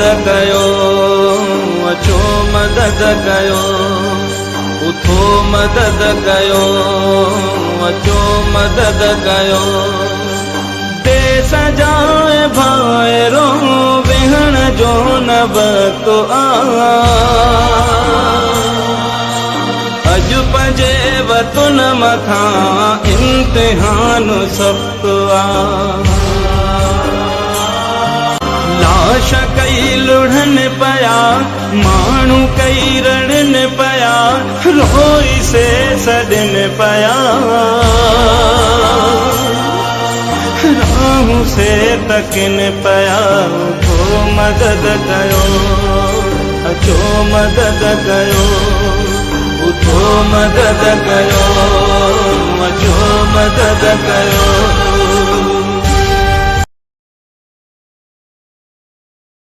कयो, अचो मदद कयो, उथो मदद कयो, अचो मदद कयो। देश जा भाइरो वेहण जो न वक्त आ, अज पंजे वतन मथा इम्तिहान सख्त आ। लाश कई लुढ़न पया, माण्हू कई रणन पया, रोई से सदन पया, राहू से तकिन पया। उठो मदद कयो, अचो मदद कयो, उठो मदद कयो, अचो मदद कयो।